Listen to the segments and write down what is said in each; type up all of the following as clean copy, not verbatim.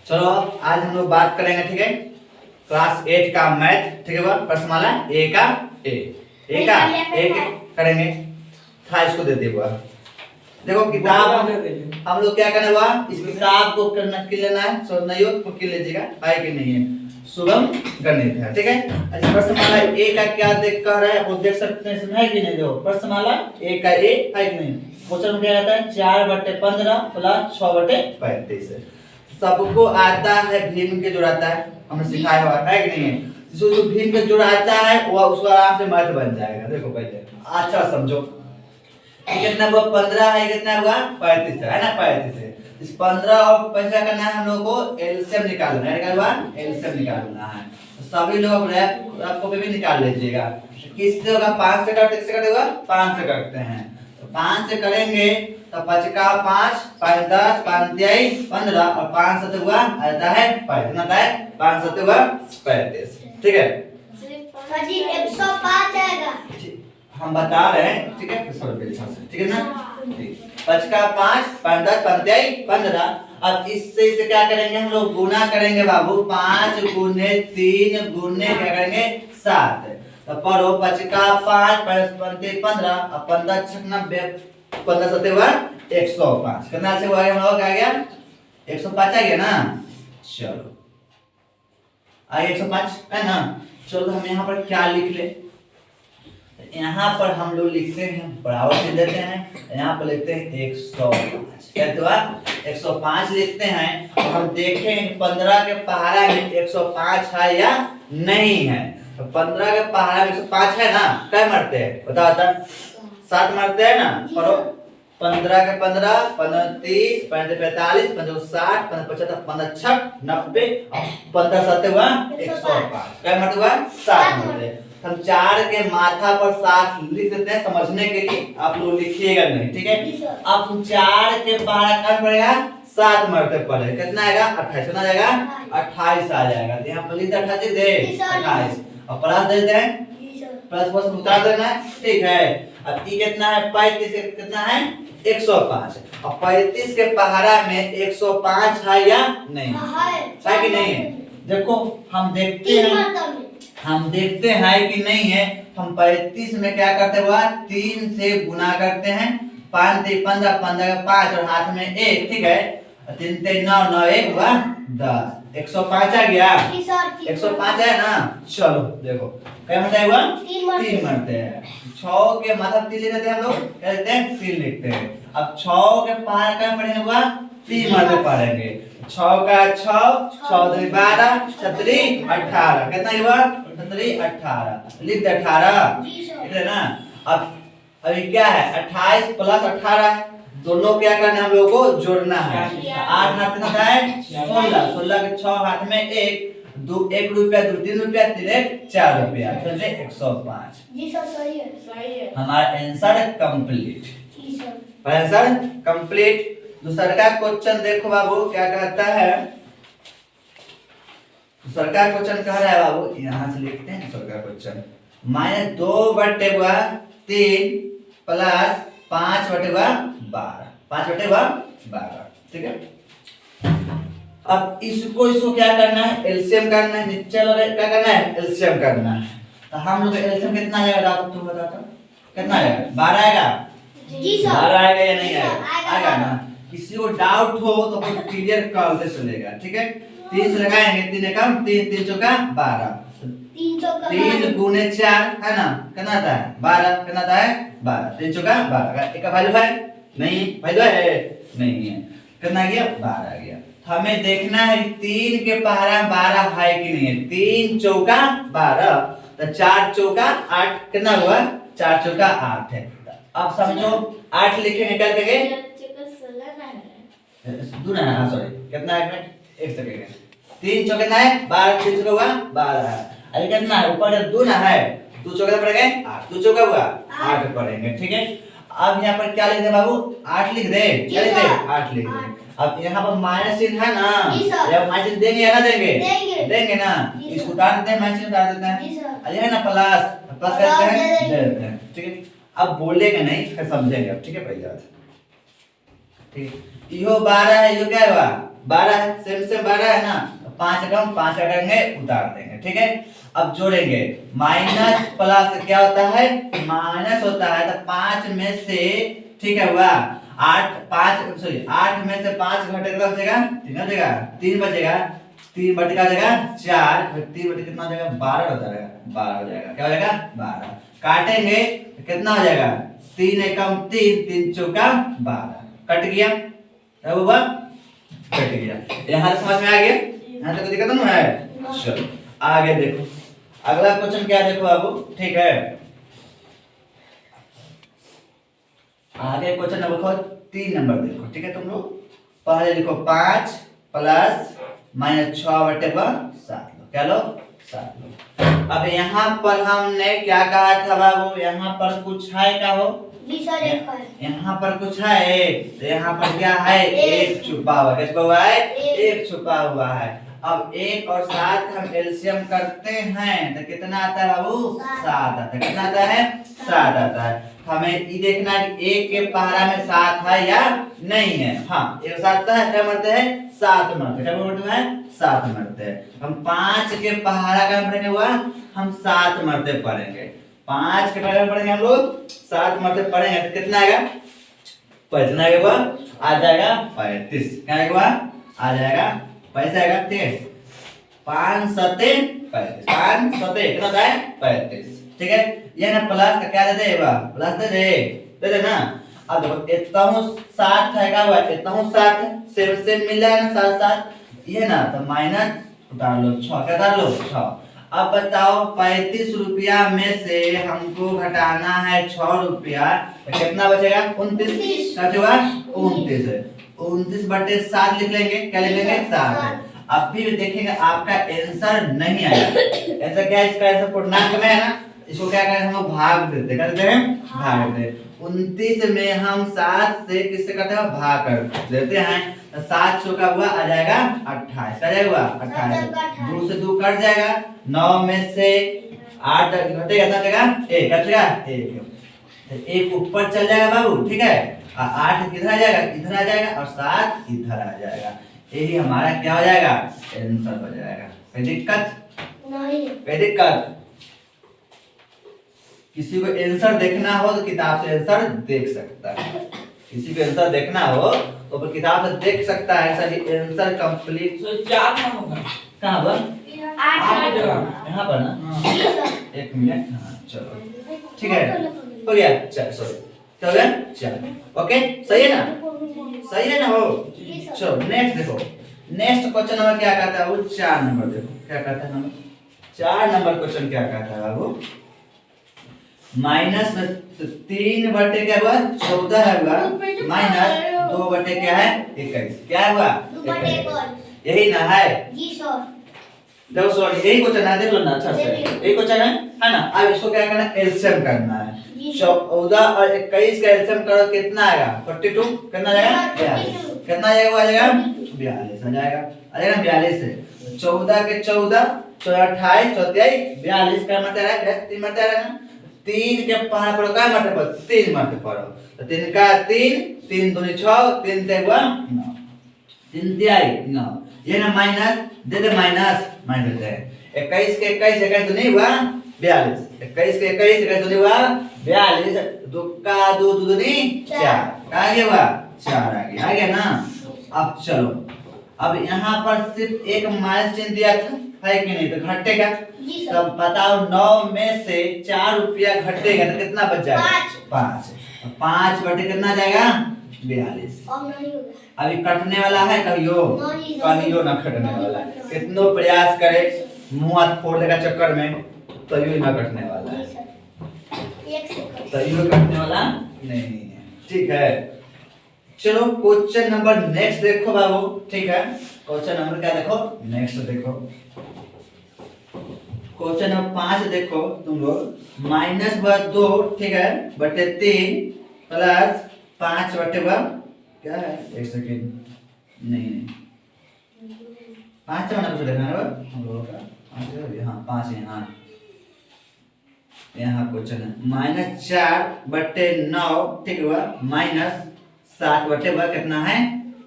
चलो आज हम लोग बात करेंगे, ठीक है, क्लास 8 का मैथ, ठीक है, प्रश्नमाला ए का ए करेंगे। था इसको देते हुआ देखो किताब हम लोग क्या करना हुआ, इस किताब को करना के लेना है, सो नहीं हो तो किन लीजिएगा, है कि नहीं है, शुभम गणित है, ठीक है। अच्छा प्रश्नमाला ए का क्या देख कह रहा है वो देख सकते हैं, इसमें है कि नहीं, देखो प्रश्नमाला ए का ए है कि नहीं। क्वेश्चन क्या रहता है 4/15 प्लस 6/35 सबको आता है, भीम के जोड़ाता है, हमने सिखाया हुआ है कि नहीं है। जो भीम के जोड़ाता है वो उसको आराम से मत बन जाएगा। देखो पहले अच्छा समझो, कितना हुआ 15 है, कितना हुआ 35 है ना, 35 है। इस 15 और 35 करना है हम लोग को एलसीएम निकालना है, क्या हुआ एलसीएम निकालना है। तो सभी लोग रैप आपको भी निकाल लीजिएगा। किससे होगा 5 से करते, किससे करते हुआ 5 से करते हैं, तो 5 से करेंगे तो 5 का 5 5 10 5 23 15 और 5 7 हुआ आता है 5 आता है 5 7 हुआ 35, ठीक है जी 105 आएगा, हम बता रहे हैं, ठीक है, ठीक है ना। 5 का 5 5 10 5 23 15। अब इससे इसे क्या करेंगे हम लोग, गुना करेंगे बाबू, 5 गुने 3 गुने क्या करेंगे 7। तो पढ़ो 5 का 5 5 23 15 और 15 6 90 15 7 हुआ 105। कितना से हुआ हम लोग आ गया 105 आ गया ना। चलो आगे 105 है ना। चलो हम यहाँ पर क्या लिख ले, यहाँ पर हम लोग लिखते हैं बराबर से देते हैं, यहाँ पर लिखते हैं 105, क्या हुआ 105 लिखते हैं। और हम देखें 15 के पहाड़ा में 105 है या नहीं है। तो 15 के पहाड़ा में 105 है ना, क्या मारते हैं बताओ बता, 7 मारते हैं ना। पढ़ो 15 के 15 15 30 35 45 55 60 55 75 6 90 15 7 हुआ 105, क्या मारते हुआ 7 मारते। हम 4 के माथा पर 7 लिख देते हैं समझने के लिए, आप लोग लिखिएगा नहीं, ठीक है। अब 4 के पहाड़ा क्या पड़ेगा 7 मरते पड़ेगा, कितना आएगा 28, कितना आएगा 28 आ जाएगा। तो यहाँ पर लिख 28 दे 28 और प्लस दे देते हैं, प्लस प्लस उतार देना है, ठीक है। अब ये कितना है 35, कितना है 105 और 35 के पहाड़ा में 105 है या नहीं, है कि नहीं है। देखो हम देखते हैं कि नहीं है। हम 35 में क्या करते हुआ 3 से गुना करते हैं, 5 3 15 15 5 और हाथ में 1, ठीक है। 3 3 9 9 1 हुआ 10, 105 आ गया, 105 है ना। चलो देखो क्या मरता हुआ 3 मरते हैं। 6 के मतलब 3 लिख देते हैं हम लोग, क्या लिखते हैं 3 लिखते हैं। अब 6 के पहाड़ क्या पढ़ेंगे हुआ 3 मरते पढ़ेंगे। 6 का 6 6 2 12 6 18, कितना हुआ 18 लिख दे 18, ठीक है ना। अब अभी क्या है 28 प्लस 18 दोनों क्या करना है हम लोगों को जोड़ना है। 8 हाथ में है 16, 16 के 6 हाथ में 1 2 1 रुपया 2 3 रुपया 3 1 4 रुपया, चलिए 105। जी सर सही है, हमारा आंसर कंप्लीट, जी सर आंसर कंप्लीट। दूसरा का क्वेश्चन देखो बाबू क्या कहता है, दूसरा का क्वेश्चन कह रहा है बाबू, यहाँ से लिखते हैं दूसरा का क्वेश्चन, -2/3 प्लस 5/12 5/12, ठीक है। अब इसको क्या करना है एलसीएम करना है, नीचे वाले क्या करना है एलसीएम करना है। तो हम लोग एलसीएम कितना आएगा आप तुम बता दो, कितना आएगा 12 आएगा, जी सर 12 आएगा या नहीं आएगा, आएगा ना। किसी को डाउट हो तो फिर क्लियर करते चलेगा, ठीक है। 3 से लगाएंगे 3 एकम 3 3 चौका 12, 3 गुने 4 है ना, कितना आता है 12, कितना आता है 12, 3 चौका 12 का वैल्यू है नहीं, वैल्यू है नहीं है, कितना गया 12 आ गया। हमें देखना है 3 के पहाड़ा 12 है कि नहीं है। 3 चौका 12 तो 4 चौका 8, कितना हुआ 4 चौका 8 है। अब समझो 8 लिखेंगे क्या करेंगे दूना है, हाँ सॉरी कितना है एक सेकंड, 3 चौका कितना है 12, 3 चौका हुआ 12 है। अरे कितना है ऊपर दूना है 2 चौका पड़ेगा 8, 2 चौका हुआ 8 पढ़ेंगे, ठीक है। अब यहाँ पर क्या लिख दे बाबू 8 लिख दे, क्या लिख दे 8 लिख दे। अब यहाँ पर माइनस चिन्ह है ना, जब माइनस चिन्ह देंगे या ना देंगे ना, इसको उतार देते हैं माइनस चिन्ह उतार देते हैं, अरे है ना प्लस प्लस करते हैं दे देते हैं, ठीक है। अब बोलेंगे नहीं फिर समझेंगे अब, ठीक है पहले बात, ठीक है। यो 12 है, यो क्या हुआ 12 है, सेम 12 है ना, 5 कम 5 करेंगे उतार देंगे, ठीक है। अब जोड़ेंगे, माइनस प्लस क्या होता है, माइनस होता है, तो 5 में से, ठीक है हुआ 8 में से 5 घटेगा बचेगा 3 बचेगा, 3 बचेगा, 3 बटे का जगह 4, फिर 3 बटे कितना हो जाएगा 12 हो जाएगा, 12 हो जाएगा, क्या हो जाएगा 12। काटेंगे तो कितना हो जाएगा 3 एकम 3, 3 चौका 12, कट गया, क्या हुआ कट गया। यहाँ समझ में आ गया, यहाँ तक दिक्कत नहीं है। चलो आगे देखो, अगला क्वेश्चन क्या देखो बाबू, ठीक है। आगे क्वेश्चन नंबर 3 नंबर देखो, ठीक है। तुम लोग पहले लिखो 5 प्लस माइनस 6 बटे 7 लो, क्या लो 7 लो। अब यहाँ पर हमने क्या कहा था बाबू, यहाँ पर कुछ है क्या हो, यहाँ पर कुछ है, तो यहाँ पर क्या है, एक छुपा हुआ, क्या छुपा हुआ है, एक छुपा हुआ है। अब 1 और 7 हम एलसीएम करते हैं तो कितना आता है बाबू, 7 आता है, कितना आता है 7 आता है। हमें ये देखना है कि 1 के पहाड़ा में 7 है या नहीं है। हाँ 1 7 है, क्या मरते हैं 7 मरते, क्या मरते हैं 7 मरते हैं। हम 5 के पहाड़ा का पढ़ेंगे हुआ, हम 7 मरते पढ़ेंगे, 5 के पहाड़ा पढ़ेंगे हम लोग 7 मरते पढ़ेंगे, तो कितना आएगा, कितना आएगा आ जाएगा 35, क्या आएगा आ जाएगा पैसा आएगा, ठीक है 5 7 35, 5 7 कितना होता है 35, ठीक है। ये ना प्लस का क्या दे देगा, प्लस दे दे ना। अब देखो इतना हूँ 7 है, क्या हुआ इतना हूँ 7 से मिला है ना 7 7, ये ना तो माइनस उतार लो 6, क्या उतार लो 6। अब बताओ 35 रुपया में से हमको घटाना है 6 रुपया, तो कितना बचेगा 29, क्या बचेगा 29 है, 29 बटे 7 लिख लेंगे, क्या लिख लेंगे 7। अब भी देखेंगे आपका आंसर नहीं आया, ऐसा क्या इसका ऐसा पूर्णांक में है ना, इसको क्या करें हम भाग देते, करते हैं भाग देते। 29 में हम 7 से किससे करते हैं भाग कर देते हैं, तो 7 चौका हुआ आ जाएगा 28, क्या जाएगा 28, 2 से 2 कट जाएगा, 9 में से 8 घटेगा कितना जाएगा 1, क्या जाएगा 1, 1 ऊपर चल जाएगा बाबू, ठीक है, 8 किधर आ जाएगा इधर आ जाएगा, और 7 इधर आ जाएगा, यही हमारा क्या हो जाएगा आंसर हो जाएगा। कोई दिक्कत नहीं, कोई दिक्कत, किसी को आंसर देखना हो तो किताब से आंसर देख सकता है, किसी को आंसर देखना हो तो वो किताब से देख सकता है, सर ये आंसर कंप्लीट तो 4 में होगा, कहां पर 8 यहां पर ना, 1 मिनट, हां चलो ठीक है हो गया, चल सॉरी हो गया, चल ओके सही है ना, सही है ना हो। चलो नेक्स्ट देखो, नेक्स्ट क्वेश्चन नंबर क्या कहता है वो 4 नंबर देखो, क्या कहता है नंबर 4 नंबर क्वेश्चन क्या कहता है बाबू, माइनस 3 बटे क्या हुआ 14 है हुआ, माइनस 2 बटे क्या है 21, क्या हुआ 21, यही ना है जी सर, देखो सॉरी यही क्वेश्चन है, देख लो ना अच्छा से, यही क्वेश्चन है ना। अब इसको क्या करना है एलसीएम करना है, 14 और 21 का एलसीएम करो कितना आएगा 42, कितना आएगा 42, कितना आएगा आ जाएगा 42 आ जाएगा, आ जाएगा 42 से 14 के 14 28 34 42 का मतलब है 3 मतलब है ना, 3 के पहाड़ पर क्या मतलब पर 3 मतलब पड़ो, तो 3 का 3 3 दूनी 6 3 से हुआ 9, 3 दिया 9, ये ना माइनस दे दे, माइनस माइनस दे 21 के 21 दूनी हुआ 42, 21 के 21 दूनी हुआ 42, 2 का 2 दूनी 4, क्या आ गया हुआ 4 आ गया ना। अब चलो, अब यहाँ पर सिर्फ एक माइनस चिन्ह दिया था है कि नहीं, तो घटेगा, तब बताओ 9 में से 4 रुपया घटेगा तो कितना बच जाएगा 5, 5 बटे कितना जाएगा 42, अभी कटने वाला है कहियो ना कटने वाला है, कितनो प्रयास करे मुंह हाथ फोड़ देगा चक्कर में तो ये ना कटने वाला है, तो ये कटने वाला नहीं है, ठीक है। चलो क्वेश्चन नंबर नेक्स्ट देखो बाबू, ठीक है क्वेश्चन नंबर क्या देखो नेक्स्ट देखो, क्वेश्चन नंबर 5 देखो तुम लोग, माइनस 2 ठीक है बटे 3 प्लस 5 बटे क्या है, एक सेकेंड नहीं 5 से कुछ देखना है हम लोगों का, 5 यहाँ यहाँ क्वेश्चन है -4 बटे 9 ठीक हुआ, माइनस 7 बटे कितना है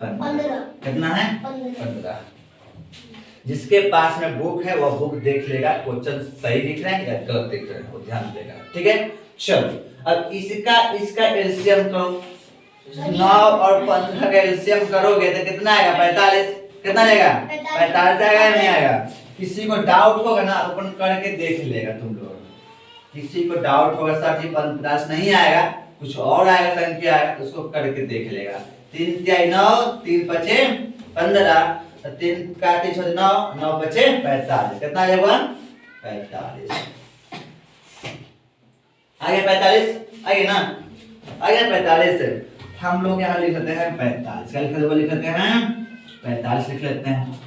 15। कितना है? 15। 15। जिसके पास में बुक है वो बुक देख लेगा, क्वेश्चन सही दिख रहा है या गलत दिख रहा है वो ध्यान देगा। ठीक है, चलो अब इसका एलसीएम करो। 9 और 15 का एलसीएम करोगे तो कितना आएगा? 45। कितना आएगा? 45 आएगा या नहीं आएगा? किसी को डाउट होगा ना अपन करके देख लेगा तुम लोग। किसी को डाउट होगा सर जी 50 नहीं आएगा, कुछ और आएगा संख्या आएगा, उसको करके देख लेगा। 3 तिहाई 9, 3 पचे 15, 3 का 3 9, 9 पचे 45। कितना आ जाएगा? 45। आगे 45 आगे ना, आगे 45। हम लोग यहाँ लिख लेते हैं 45। क्या लिखते हैं? 45 लिख लेते हैं।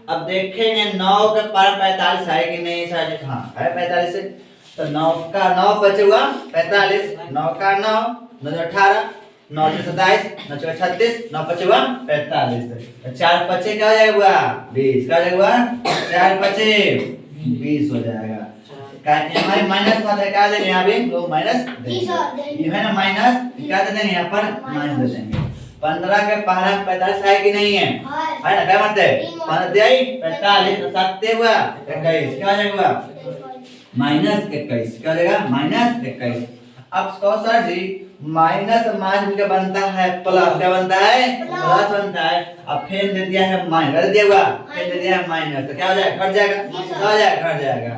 अब देखेंगे 9 का पार 45 है कि नहीं सर? हाँ है 45। तो 9 का 9 बचे हुआ 45। 9 का 9, 9 18, 9 से 27, 9 से 36, 9 बचे हुआ 45। 4 बचे क्या हो जाएगा? 20। क्या हो जाएगा? 4 बचे 20 हो जाएगा। हमारे माइनस में क्या देंगे? यहाँ भी लोग माइनस देंगे, ये है ना माइनस, क्या दे देंगे यहाँ पर? माइनस दे देंगे। 15 के पहला 45 है कि नहीं है? है ना, क्या मानते हैं? 45 7 हुआ 21। क्या हो जाएगा? -21। क्या हो जाएगा? -21। अब सर जी माइनस माइनस क्या बनता है? प्लस। क्या बनता है? प्लस बनता है। अब फेन दे दिया है माइनस, दिया हुआ फेन दे दिया है माइनस, तो क्या हो जाएगा? घट जाएगा। क्या हो जाएगा? घट जाएगा।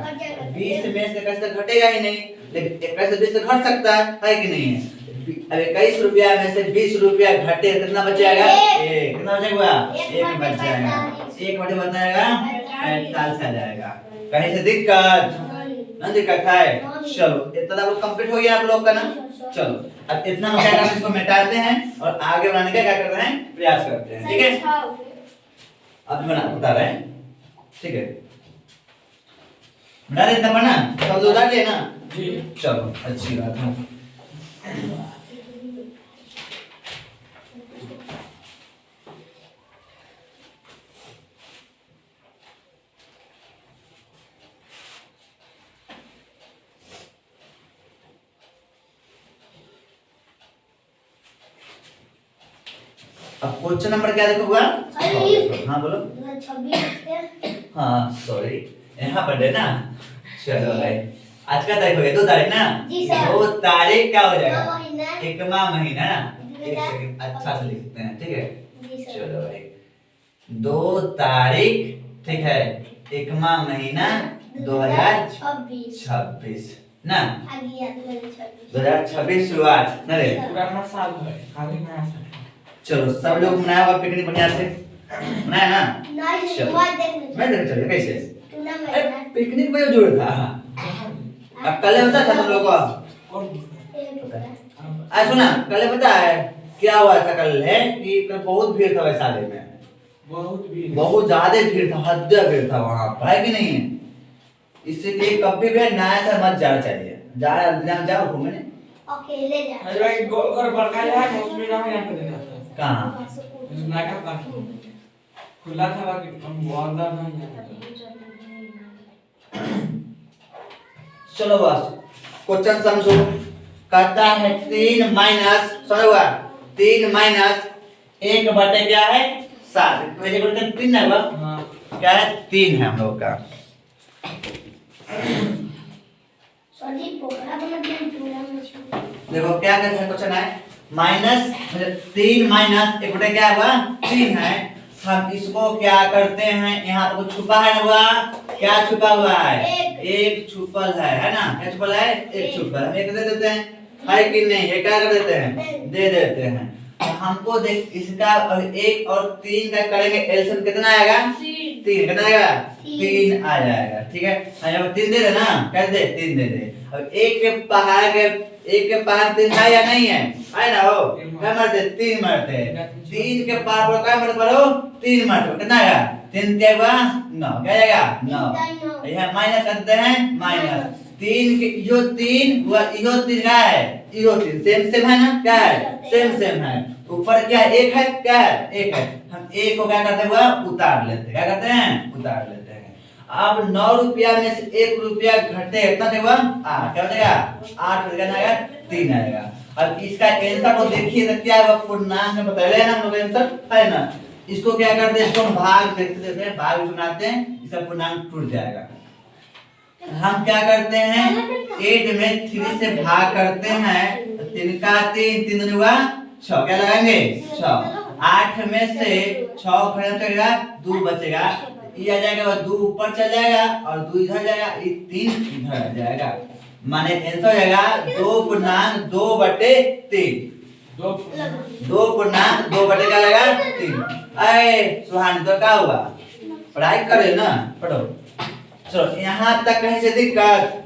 20 में से कैसे घटेगा ही नहीं, लेकिन 21 से 20 से घट सकता है कि नहीं है? अब 21 रुपया में से 20 रुपया घटे, कितना बच जाएगा? 1। कितना बचेगा? 1 बच जाएगा। 1 बटे बच जाएगा 45 आ जाएगा। कहीं से दिक्कत ना? दिक्कत है? चलो इतना तो कंप्लीट हो गया आप लोग का ना। चलो अब इतना हम क्या करते हैं? इसको मिटाते हैं और आगे बढ़ाने का क्या करते हैं? प्रयास करते हैं। ठीक है, अब बता रहे हैं। ठीक है, बता देते हैं ना, सब उतार लिए ना जी। चलो अच्छी बात है। अब क्वेश्चन नंबर क्या देखोगा? हाँ बोलो। 26। हाँ सॉरी, यहाँ पर है ना। चलो भाई आज का तारीख हो गया 2 तारीख ना। 2 तारीख क्या हो जाएगा? 1वां महीना ना। एक सेकंड अच्छा से लिखते हैं। ठीक है, चलो भाई 2 तारीख, ठीक है, 1वां महीना 2026 ना। 2026 शुरुआत ना रे। पुराना साल है, खाली नया साल। चलो सब लोग मनाया हुआ पिकनिक बढ़िया से मनाया ना? मैं देख चलिए कैसे पिकनिक में जोड़ था। अब कल बता था तुम लोग को? आज सुना कल पता है क्या हुआ था? कल है कि बहुत भीड़ था वैशाली में, बहुत ज्यादा भीड़ था, हद भीड़ था वहाँ पर, है कि नहीं है? इसलिए कभी भी नया से मत जाना चाहिए। जाओ घूमने अकेले जा। अरे गोल बड़का है उसमें ना यहाँ पे देखा था। कहाँ? नाका का खुला था बाकी बहुत ज्यादा नहीं। चलो बस क्वेश्चन समझो। कहता है 3 माइनस, समझ हुआ? 3 माइनस 1 बटे क्या है? 7। पहले बोलते 3 है बा, क्या है? 3 है हम लोग का। देखो क्या कहते हैं क्वेश्चन है? माइनस 3 माइनस 1 बटे क्या हुआ? 3 है। हम इसको क्या करते हैं? यहाँ पर कुछ छुपा है हुआ, क्या छुपा हुआ है? 1 छुपल है ना? क्या छुपल है? 1 छुपल। हम 1 दे देते हैं, है कि नहीं? ये क्या कर देते हैं? दे देते हैं। तो हमको देख इसका और 1 और 3 का करेंगे एलसीएम, कितना आएगा? 3। कितना आएगा? 3 आ जाएगा। ठीक है, हम 3 दे दे ना, कैसे दे? 3 दे दे। अब 1 के पार 3 है या नहीं है? है ना? हो क्या मरते? 3 मरते। 3 के पार पर क्या मरते? बोलो 3 मरते। कितना आएगा? 3 क्या हुआ? 9। क्या जाएगा? 9। यहाँ माइनस करते हैं, माइनस 3 के यो 3 हुआ, यो 3 क्या है? यो 3 सेम है ना? क्या है? सेम है। ऊपर क्या 1 है? क्या है? 1 है। हम 1 को क्या करते हुआ? उतार लेते। क्या करते हैं? उतार लेते हैं। अब 9 रुपया में से 1 रुपया घटे, कितना देगा? 8। क्या हो जाएगा? 8 हो जाएगा, 3 आएगा। अब इसका आंसर को देखिए तो क्या है, पूर्णांक में बता रहे ना हम लोग आंसर है ना। इसको क्या करते हैं, इसको हम भाग देते हैं, भाग बनाते हैं, इसका पूर्णांक टूट जाएगा। हम क्या करते हैं 8 में 3 से भाग करते हैं तो 3 का 3 3 हुआ 6, क्या लगाएंगे 6। 8 में से 6 खत्म करेगा 2 बचेगा, ये आ जाएगा 2 ऊपर चल जाएगा और 2 इधर जाएगा, ये 3 इधर आ जाएगा, माने आंसर हो जाएगा 2.2/3। 2.2 क्या लगा 3। अरे सुहानी तो क्या हुआ, पढ़ाई करे ना, पढ़ो। चलो यहाँ तक कहीं से दिक्कत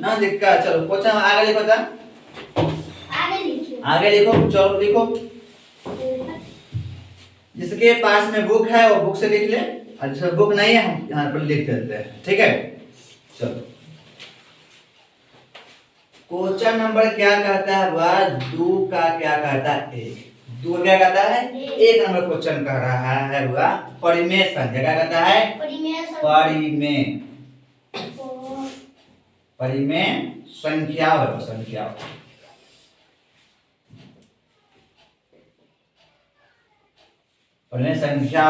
ना दिक्कत। चलो क्वेश्चन आगे लिखो था, आगे लिखो, चलो लिखो। जिसके पास में बुक है वो बुक से लिख ले, और जिसमें बुक नहीं है हम यहाँ पर लिख देते हैं, ठीक है। चलो क्वेश्चन नंबर क्या कहता है वह 2 का क्या कहता है 1। 2 क्या कहता है 1 नंबर क्वेश्चन कह रहा है वह परिमेय संख्या, क्या कहता है परिमेय संख्या है, संख्या परिमेय संख्या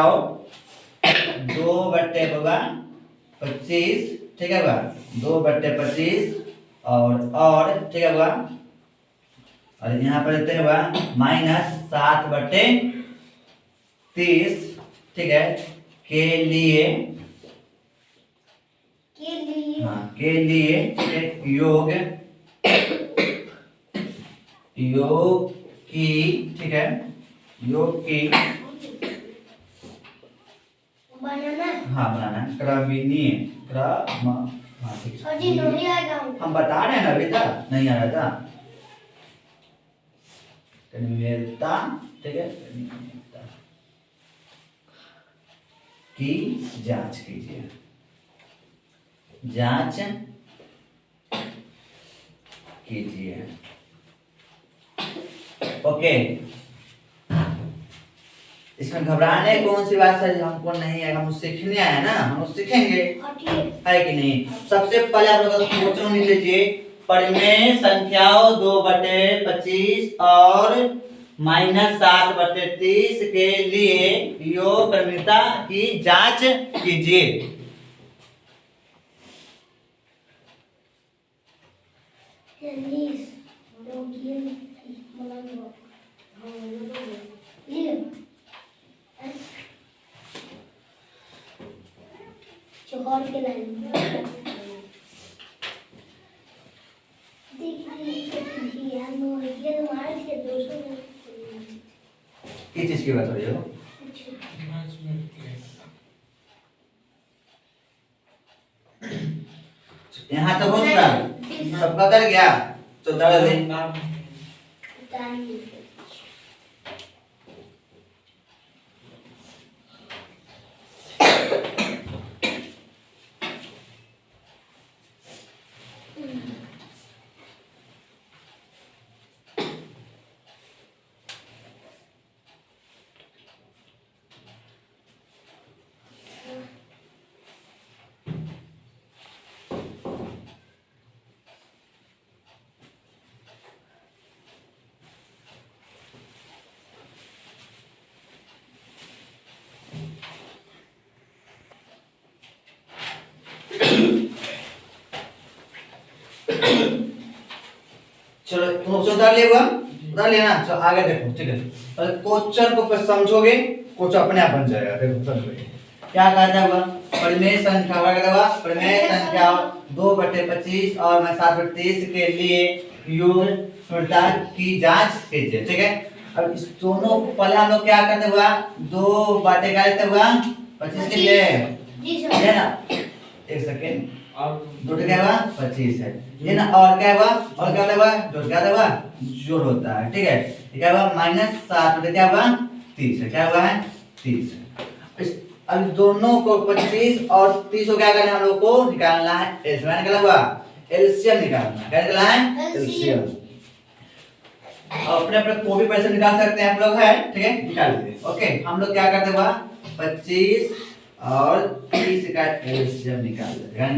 2/25, ठीक है बा 2/25 और ठीक है बा, और यहाँ पर देते हैं बा -7/30, ठीक है, के लिए के लिए योग की, ठीक है, योग की बनाना क्रमनीय क्रम, हाँ ठीक है, हम बता रहे हैं ना बेटा, नहीं आ रहा था क्रमनीयता, ठीक है, की जांच कीजिए, जांच कीजिए, ओके। इसमें घबराने कौन सी बात है, हमको नहीं है, हम सीखने आए हैं ना, हम सीखेंगे, है कि नहीं। सबसे पहले आप लोग क्वेश्चन लिख लीजिए, परिमेय संख्याओं 2/25 और -7/30 के लिए योग क्रमनीयता की जांच कीजिए। चौकोर के लाइन किस चीज की बात हो रही है, यहाँ तो हो चुका, सबका कर गया तो डाल दे। चलो तुम उधर ले हुआ, उधर लेना। चलो आगे देखो, ठीक है, क्वेश्चन को समझोगे, क्वेश्चन अपने आप बन जाएगा। देखो समझोगे क्या कहता है, परिमेय संख्या परिमेय संख्या 2/25 और 7/30 के लिए योग क्रमनीयता की जांच कीजिए, ठीक है। अब इस दोनों को पहले हम लोग क्या करते हुआ 2 बाटे क्या लेते हुआ 25 के लिए, है ना, एक सेकेंड, और 2 क्या हुआ 25 है, ये ना, और क्या हुआ, और क्या हुआ जो क्या हुआ जोड़ होता है, ठीक है। क्या हुआ -7 क्या हुआ 30 है, क्या हुआ है 30। अब दोनों को 25 और 30 को क्या करना है, हम लोग को निकालना है एलसीएम, निकाला हुआ एलसीएम निकालना, क्या निकालना है एलसीएम। अपने अपने को भी पैसे निकाल सकते हैं हम लोग, है, ठीक है, निकाल दीजिए। ओके, हम लोग क्या करते हुआ 25 और 30 का एलसीएम निकालते हैं,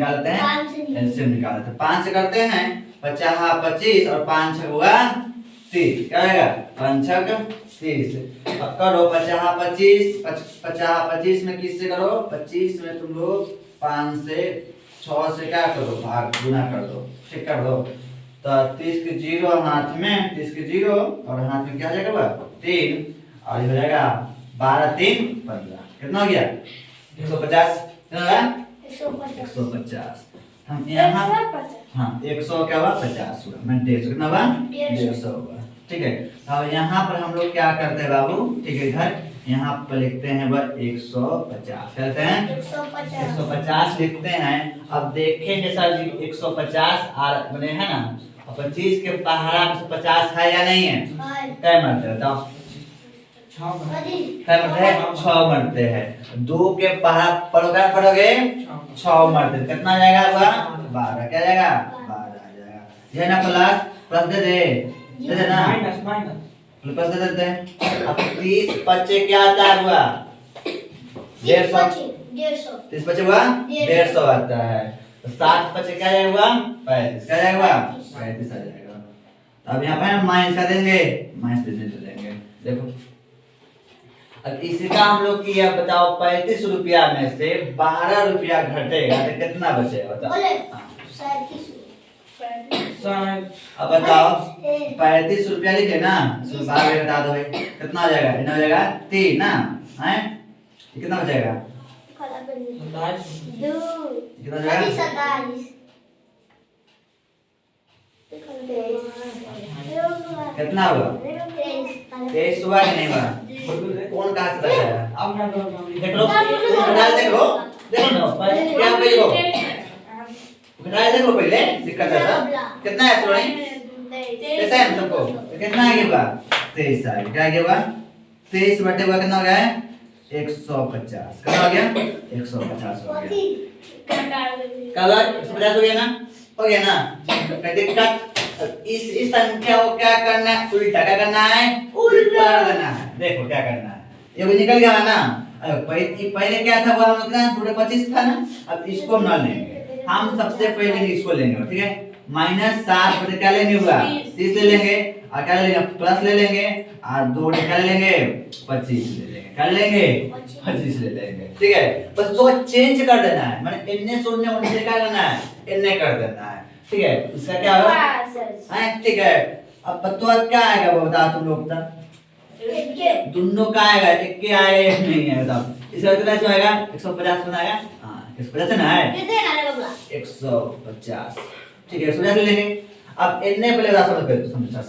एलसीएम निकालते हैं 5 से करते हैं 50 25 और 5 6 हुआ 30 क्या आएगा 5 का 30। अब करो 50 25 50 25 में किससे करो 25 में तुम लोग 5 से 6 से क्या करो भाग गुना कर दो ठीक कर दो। तो 30 के 0 हाथ में 30 के 0 और हाथ में क्या हो जाएगा 3 और ये हो जाएगा 12 3 15 कितना हो गया 150 कितना होगा 150। हम यहाँ हाँ 100 क्या हुआ 50 हुआ मैं 150 कितना हुआ 150 हुआ ठीक है। अब यहाँ पर हम लोग क्या करते हैं बाबू ठीक है इधर यहाँ पर लिखते हैं 150 करते हैं 150 लिखते हैं। अब देखेंगे सर जी 150 आर बने हैं ना 25 के पहाड़ा में 50 है या नहीं है क्या मरते बताओ 6 मरते हैं 2 के पहाड़ा पढ़ोगे पढ़ोगे 6 मरते कितना आ जाएगा हुआ 12 क्या जाएगा 12 आ जाएगा ये ना प्लस दे दे ना प्लस दे देते हैं। अब 30 बच्चे क्या आता है हुआ 150 30 बच्चे हुआ 150 आता है। 60 बच्चे क्या जाएगा हुआ 35 क्या जाएगा 35 आ जाएगा। अब यहाँ पे माइनस का देंगे माइनस दे देंगे देखो। अब इसका हम लोग किया बताओ 35 रुपया में से 12 रुपया घटेगा तो कितना बचेगा बताओ। अब बताओ 35 रुपया लिखे ना 12 घटा दो भाई कितना हो जाएगा इतना हो जाएगा 3 ना है कितना बचेगा कितना हो जाएगा कितना हुआ 23 हुआ कि नहीं हुआ कौन कहा से बचा देख लो देख लो क्या देखो घटाया देखो पहले दिक्कत था कितना है सुनो कैसा है सबको कितना आ गया 23 आ गया क्या आ गया 23 बटे हुआ कितना हो गया 150 कितना हो गया 150 हो गया कल 150 हो गया ना दिक्कत। इस संख्या को क्या करना है उल्टा क्या करना है उल्टा देना है देखो क्या करना है ये भी निकल गया ना। पहले क्या था वो हम लोग 25 था ना अब इसको ना लेंगे हम सबसे पहले इसको लेंगे ठीक है -7 बटे क्या लेंगे हुआ 30 ले लेंगे और क्या ले लेंगे प्लस ले लेंगे और 2 क्या ले लेंगे 25 ले लेंगे क्या ले लेंगे 25 ले लेंगे ठीक है। बस उसको चेंज कर देना है माने इन्ने शून्य उनसे क्या करना है इन्ने कर देना है ठीक है। इसका क्या होगा हां ठीक है। अब बतवा क्या आएगा वो बता तुम लोग तक दोनों का आएगा एक के आएगा एक नहीं है बताओ इसका कितना से आएगा 150 बनाएगा हां 150 ना है 150 ठीक है 150 ले लेंगे। अब इतने पहले रास्ता पे समझा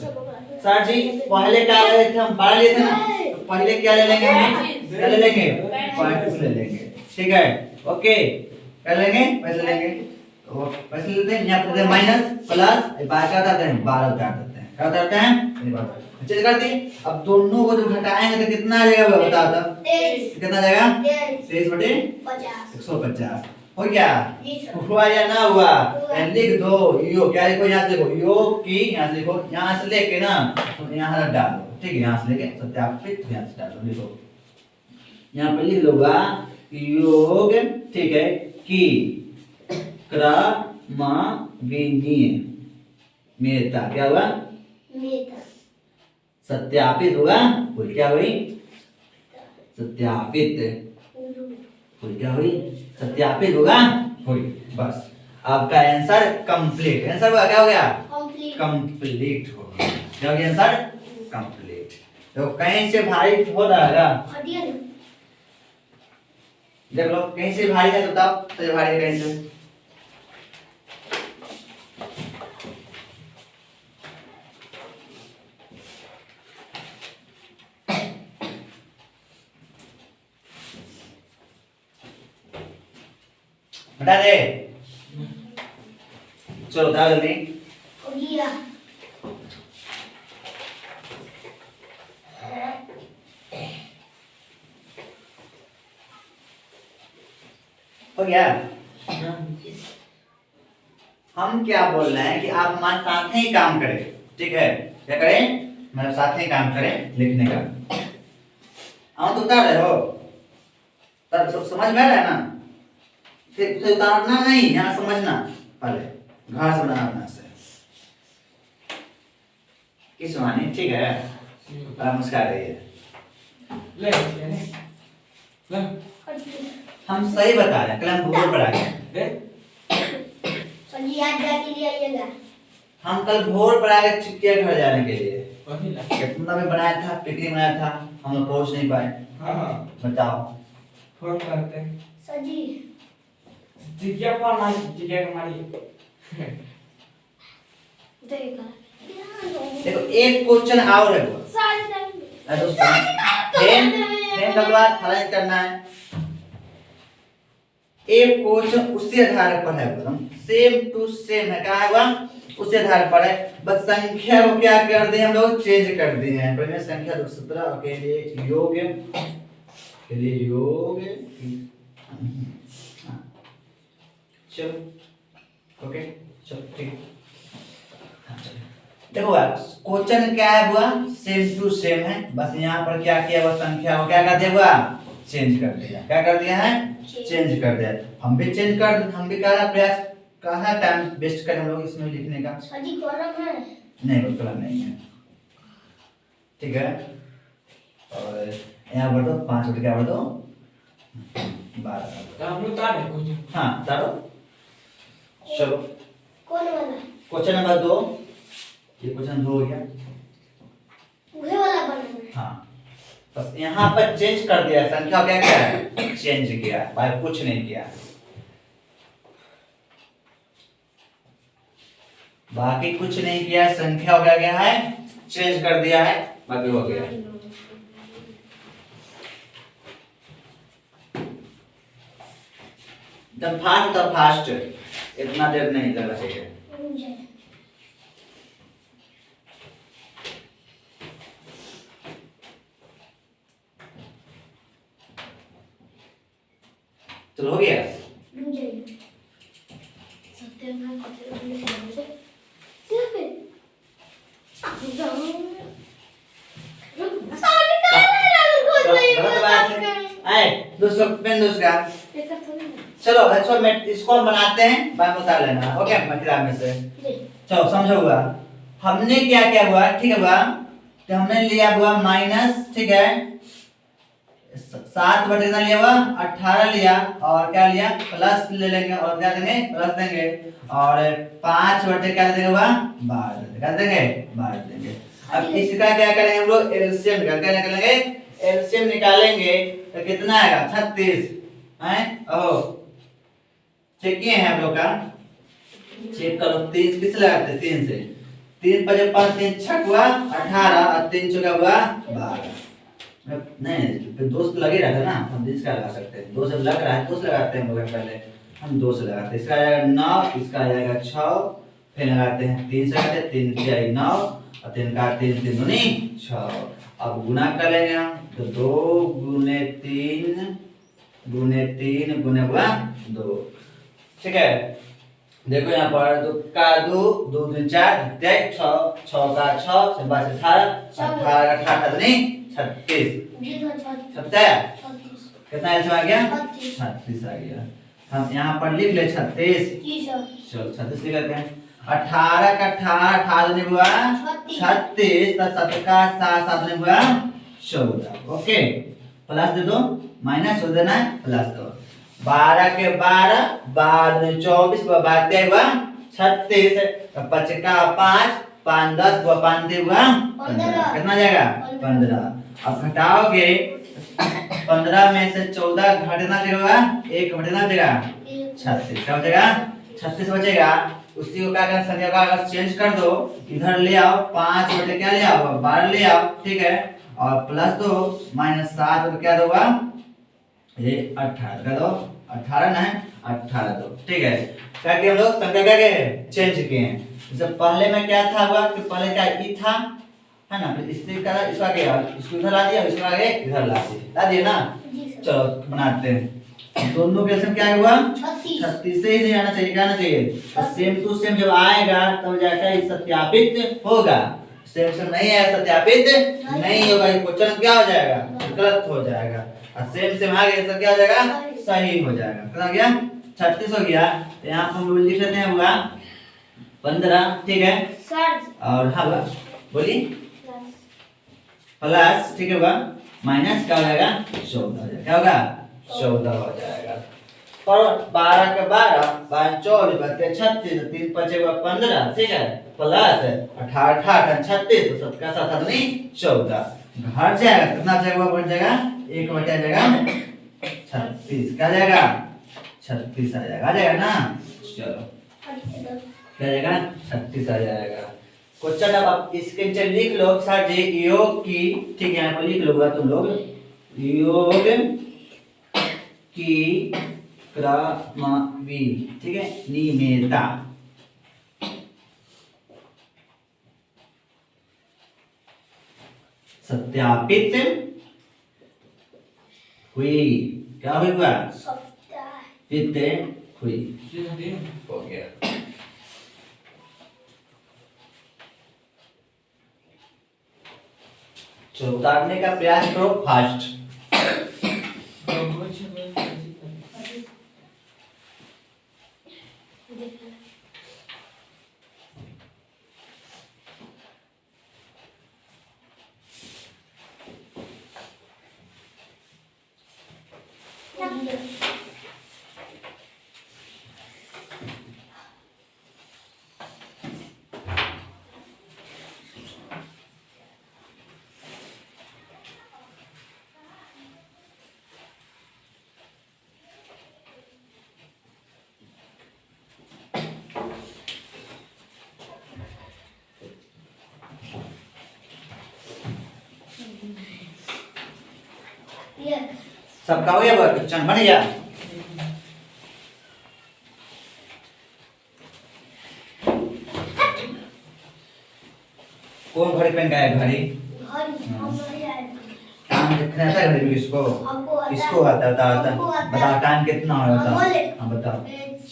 सर जी पहले क्या ले थे हम 12 लिए थे ना तो पहले क्या ले लेंगे क्या ले लेंगे 5 ले लेंगे ठीक है ओके क्या लेंगे पैसे लेंगे तो पैसे लेते हैं यहाँ पे माइनस प्लस 12 का उतारते हैं 12 उतार देते हैं क्या उतारते हैं चेंज कर दी। अब दोनों को जब घटाएंगे तो कितना आ जाएगा बताओ तो कितना आ जाएगा 23 बटे 150 हो गया हुआ या ना हुआ लिख दो यो क्या लिखो यहाँ से लिखो यो की यहाँ से लिखो यहाँ से लेके ना तो यहाँ से डालो ठीक है यहाँ से लेके सत्यापित यहाँ से डालो लिखो यहाँ पे लिख लोगा योग ठीक है की क्रमविनीय मेता क्या हुआ सत्यापित होगा बोल क्या हुई सत्यापित बोल क्या हुई सत्यापित होगा हुई बस आपका आंसर कंप्लीट आंसर हुआ क्या हो गया कंप्लीट हो गया क्या हो गया आंसर कंप्लीट। तो कहीं से भारी हो रहा है देख लो कहीं से भारी है तो बताओ तो भारी कहीं से हटा दे चलो उतार जल्दी हो गया। हम क्या बोल रहे हैं कि आप हमारे साथ ही काम करें ठीक है क्या करें मतलब साथ ही काम करें लिखने का हम तो उतार रहे हो तब समझ में आ रहा है ना फिर उतारना नहीं यहाँ समझना पहले घर से बनाना अपना से किस माने ठीक है आप मुस्कुरा रही है ले ले हम सही बता रहे हैं कल हम भूल पड़ा गए दे सर जी आज जाके ले आइएगा। हम कल भोर पर आ गए चिकिया घर जाने के लिए वही ला कितना भी बनाया था पिकनिक बनाया था हम लोग पहुंच नहीं पाए हां बताओ फोन करते हैं सर जी जिज्ञा पर मारी जिज्ञा के मारी देखा देखो एक क्वेश्चन और है वो सर दोस्तों टेन का बाद हल करना है एक क्वेश्चन उसी आधार पर है एकदम सेम टू सेम है क्या है वह उसी आधार पर है बस संख्या को क्या कर दिए हम लोग चेंज कर दिए हैं पहले संख्या 217 के लिए योग चलो ओके चलो ठीक देखो क्वेश्चन क्या है हुआ सेम टू सेम है बस यहाँ पर क्या किया हुआ संख्या को क्या कर दिया हुआ चेंज कर दिया क्या कर दिया है चेंज कर दिया हम भी चेंज कर हम भी कर प्रयास कहाँ टाइम वेस्ट करें हम लोग इसमें लिखने का सर जी कॉलम है नहीं वो कलम नहीं है ठीक है और यहाँ पर दो 5 बटे क्या बढ़ दो 12 तो हम लोग तारे कुछ हाँ तारो चलो कौन वाला क्वेश्चन नंबर 2 ये क्वेश्चन 2 हो गया वही वाला बनाना है। हाँ बस यहाँ पर चेंज कर दिया संख्या क्या क्या है चेंज किया भाई कुछ नहीं किया बाकी कुछ नहीं किया संख्या हो गया है चेंज कर दिया है बाकी हो गया एकदम फास्ट तो फास्ट इतना देर नहीं लगा चाहिए चलो हो गया रुक जाइए सत्यनारायण कॉपी लिख लीजिए क्या पे गलत बात है आए दूसरा पेन दूसरा चलो अच्छा मैं इसको हम बनाते हैं बात उतार लेना ओके मैं किताब में से चलो समझो हुआ हमने क्या क्या हुआ ठीक है हुआ तो हमने लिया हुआ माइनस ठीक है 7 बटे कितना लिया हुआ 18 लिया और क्या लिया प्लस ले लेंगे और क्या देंगे प्लस देंगे और 5 बटे क्या देंगे हुआ 12 क्या देंगे 12 देंगे अब इसका क्या करेंगे हम लोग एलसीएम क्या निकालेंगे एलसीएम निकालेंगे तो कितना आएगा 36 हैं ओह चेक किए हैं आप लोग का चेक करो 3 किस लगाते 3 से 3 5 5 3 6 हुआ 18 और 3 चौका हुआ 12 नहीं फिर 2 से लगे रहता है ना हम इसका लगा सकते हैं 2 से लग रहा है 2 से लगाते हैं हम लोग पहले हम 2 से लगाते हैं इसका आ जाएगा 9 इसका आ जाएगा 6 फिर लगाते हैं 3 से लगाते हैं 3 से आएगा 9 और 3 का 3 3 दूनी 6 अब गुना करेंगे हम तो 2 गुने 3 गुने हुआ 2 ठीक है देखो यहाँ पर 2 का 2 2 3 4 6 6 का 6 से 5 18 18 का 18 दूनी 36 कितना आ गया 36 आ गया हम यहाँ पर लिख ले 36 चलो 36 लिख लेते हैं 18 का 18 नहीं हुआ 36 तो 7 का 7 7 नहीं हुआ 14 ओके प्लस दे दो माइनस हो देना है प्लस दो 12 के 12 12 24 12 हुआ 36 5 का 5 5 10 हुआ 5 हुआ 15 कितना जाएगा 15 अब घटाओगे 15 में से 14 घटना देगा 1 घटना देगा 36 क्या बचेगा 36 बचेगा उसी को क्या करना संख्या का अगर चेंज कर दो इधर ले आओ 5 बटे क्या ले आओ 12 ले आओ ठीक है और प्लस 2 माइनस 7 तो क्या दोगा ये 18 का दो 18 ना 18 दो ठीक है क्या कि हम लोग संख्या क्या चेंज किए हैं जैसे पहले में क्या था हुआ कि पहले क्या ई था है ना फिर इससे क्या इसका क्या इसको इधर ला दिया इसको आगे इधर ला दिया ना चलो बनाते हैं दोनों के एलसीएम क्या हुआ 36 से ही नहीं आना चाहिए क्या आना चाहिए सेम टू सेम जब आएगा तब जाकर सत्यापित होगा सेम सेम नहीं आया सत्यापित नहीं होगा ये क्वेश्चन क्या हो जाएगा गलत हो जाएगा और सेम सेम आ गया तो क्या हो जाएगा सही हो जाएगा कितना गया 36 हो गया तो यहाँ पर हम लिख लेते हैं हुआ 15 ठीक है सर और हाँ बोलिए प्लस प्लस, ठीक है होगा, माइनस क्या हो जाएगा 14 हो जाएगा, क्या होगा 14 हो जाएगा। और 12 के 12 5 24 बचे 36, 3 5 15, ठीक है, प्लस 18 18 36, तो 7 का 7 नहीं 14 घट जाएगा, कितना जाएगा बढ़ जाएगा 1 बचा जाएगा 36, क्या जाएगा 36 आ जाएगा ना। चलो क्या जाएगा 36 आ जाएगा। क्वेश्चन अब आप इसके नीचे लिख लो सर जी, योग की, ठीक है, यहाँ पर लिख लोगा तुम लोग, योग की क्रमवी, ठीक है, निमेता, सत्यापित हुई, क्या हुआ सप्ताह पित हुई, सीधे हो गया। तो उतारने का प्रयास करो फास्ट। कुछ ये सबका हो गया वर्क, चल बन गया। कौन घड़ी पहन गया है घड़ी? घड़ी हम नहीं आए टाइम देखना आता है घड़ी में किसको? हमको आता है। किसको आता है? बता हमको आता है। बताओ टाइम कितना हो हाँ, बोले। था? हाँ बताओ।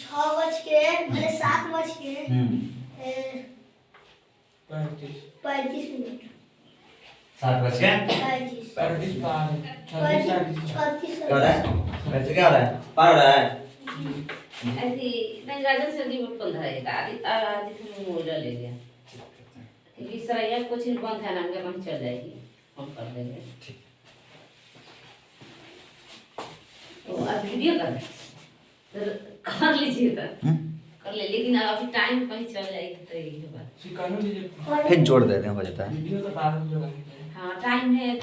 6 बज के मतलब 7 बज के 35 मिनट 7 बज के 35 पैंतीस पार 36 क्या हो रहा है? वैसे क्या हो रहा है? पार हो रहा है? ऐसी नहीं राजन सर जी में 15 है आदि आदि फिर मोड़ा ले गया क्योंकि सरैया कुछ बंद है ना हमके हम चल जाएगी हम कर देंगे तो अब वीडियो कर तो कर लीजिए कर ले लेकिन अब अभी टाइम कहीं चल जाएगी तो यही बात सिकानो लीजिए फिर जोड़ देते हैं हो जाता है। वीडियो तो बाद में लगाएंगे हाँ टाइम है